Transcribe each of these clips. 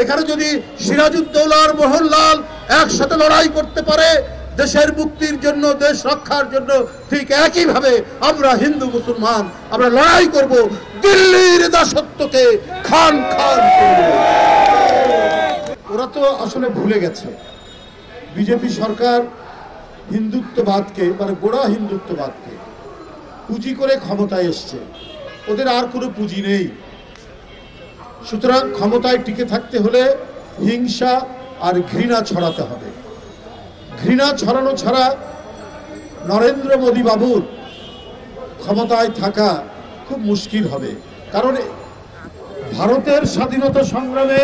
এখানে যদি সিরাজউদ্দৌলার মোহনলাল একসাথে লড়াই করতে পারে দেশের মুক্তির জন্য, দেশ রক্ষার জন্য, ঠিক একইভাবে আমরা হিন্দু মুসলমান আমরা লড়াই করব, দিল্লির দাসত্বকে খান খান করব। ওরা তো আসলে ভুলে গেছে বিজেপি সরকার হিন্দুত্ববাদকে, মানে গোড়া হিন্দুত্ববাদকে পুঁজি করে ক্ষমতায় এসছে। ওদের আর কোনো পুঁজি নেই। সুতরাং ক্ষমতায় টিকে থাকতে হলে হিংসা আর ঘৃণা ছড়াতে হবে। ঘৃণা ছড়ানো ছাড়া নরেন্দ্র মোদী বাবুর ক্ষমতায় থাকা খুব মুশকিল হবে। কারণ ভারতের স্বাধীনতা সংগ্রামে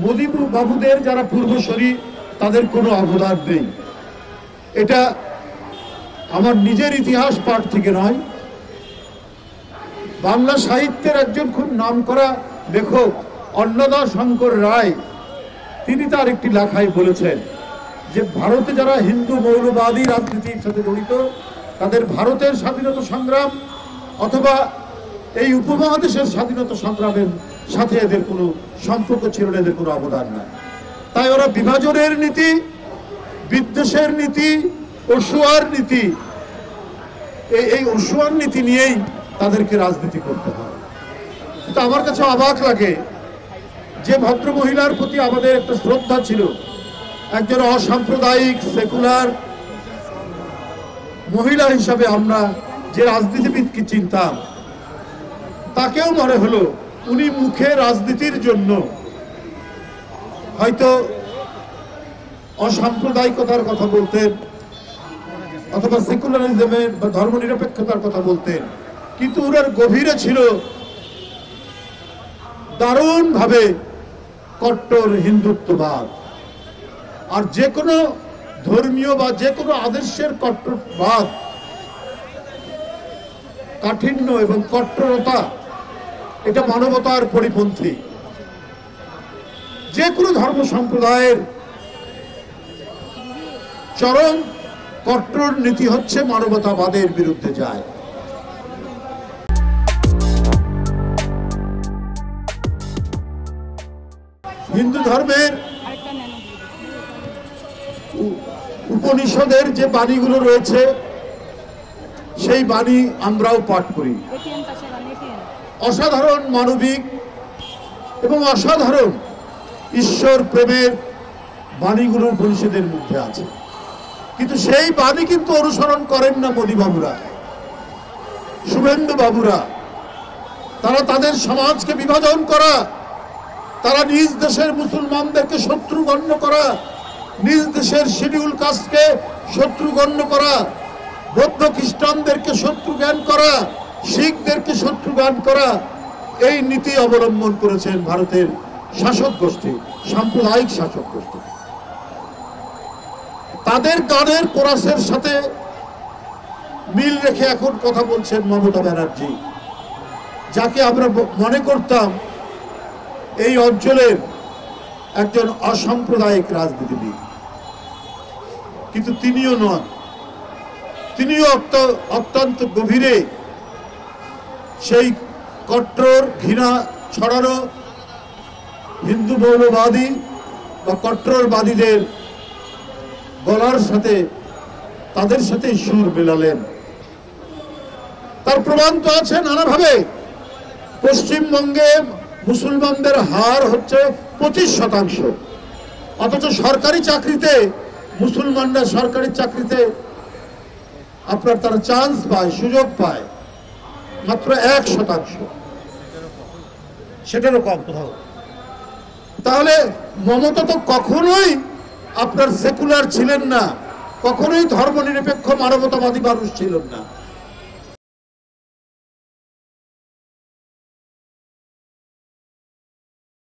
মোদী বাবুদের যারা পূর্বসূরি তাদের কোনো অবদান নেই। এটা আমার নিজের ইতিহাস পাঠ থেকে নয়, বাংলা সাহিত্যের একজন খুব নামকরা লেখক অন্নদা শঙ্কর রায় তিনি তার একটি লেখায় বলেছেন যে ভারতে যারা হিন্দু মৌলবাদী রাজনীতির সাথে জড়িত তাদের ভারতের স্বাধীনতা সংগ্রাম অথবা এই উপমহাদেশের স্বাধীনতা সংগ্রামের সাথে এদের কোনো সম্পর্ক ছিল না, এদের কোনো অবদান নাই। তাই ওরা বিভাজনের নীতি, বিদ্বেষের নীতি, অসুয়ার নীতি, এই অসুয়ার নীতি নিয়েই তাদেরকে রাজনীতি করতে হয়। কিন্তু আমার কাছে অবাক লাগে যে ভদ্র মহিলার প্রতি আমাদের একটা শ্রদ্ধা ছিল, একজন অসাম্প্রদায়িক সেকুলার মহিলা হিসাবে আমরা যে রাজনীতিবিদকে চিনতাম তাকেও মনে হলো উনি মুখে রাজনীতির জন্য হয়তো অসাম্প্রদায়িকতার কথা বলতেন অথবা সেকুলারিজমের বা ধর্মনিরপেক্ষতার কথা বলতেন, কিন্তু ওনার গভীরে ছিল দারুণভাবে কট্টর হিন্দুত্ববাদ। আর যে কোনো ধর্মীয় বা যে কোনো আদর্শের কট্টরবাদ, কাঠিন্য এবং কট্টরতা এটা মানবতার পরিপন্থী। যে কোনো ধর্ম সম্প্রদায়ের চরম কট্টর নীতি হচ্ছে মানবতাবাদের বিরুদ্ধে যায়। হিন্দু ধর্মের উপনিষদের যে বাণীগুলো রয়েছে সেই বাণী আমরাও পাঠ করি। অসাধারণ মানবিক এবং অসাধারণ ঈশ্বর প্রেমের বাণীগুলো উপনিষদের মধ্যে আছে, কিন্তু সেই বাণী কিন্তু অনুসরণ করেন না মোদী বাবুরা, শুভেন্দু বাবুরা। তারা তাদের সমাজকে বিভাজন করা, তারা নিজ দেশের মুসলমানদেরকে শত্রু গণ্য করা, নিজ দেশের শিডিউল কাস্টকে শত্রু গণ্য করা, বৌদ্ধ খ্রিস্টানদেরকে শত্রু জ্ঞান করা, শিখদেরকে শত্রু জ্ঞান করা, এই নীতি অবলম্বন করেছেন ভারতের শাসক গোষ্ঠী, সাম্প্রদায়িক শাসক গোষ্ঠী। তাদের গানের কোরাসের সাথে মিল রেখে এখন কথা বলছেন মমতা ব্যানার্জি, যাকে আমরা মনে করতাম এই অঞ্চলের একজন অসাম্প্রদায়িক রাজনীতিবিদ, কিন্তু তিনিও নন। তিনিও অত্যন্ত গভীরে সেই কট্টর ঘৃণা ছড়ানো হিন্দু মৌলবাদী বা কট্টরবাদীদের গলার সাথে তাদের সাথে সুর মেলালেন। তার প্রমাণ তো আছে নানাভাবে। পশ্চিমবঙ্গে মুসলমানদের হার হচ্ছে 25%, অথচ সরকারি চাকরিতে মুসলমানরা সরকারি চাকরিতে আপনার তারা চান্স পায়, সুযোগ পায় মাত্র 1%, সেটারও কম কোথাও। তাহলে মমতা তো কখনোই আপনার সেকুলার ছিলেন না, কখনোই ধর্মনিরপেক্ষ মানবতাবাদী মানুষ ছিলেন না।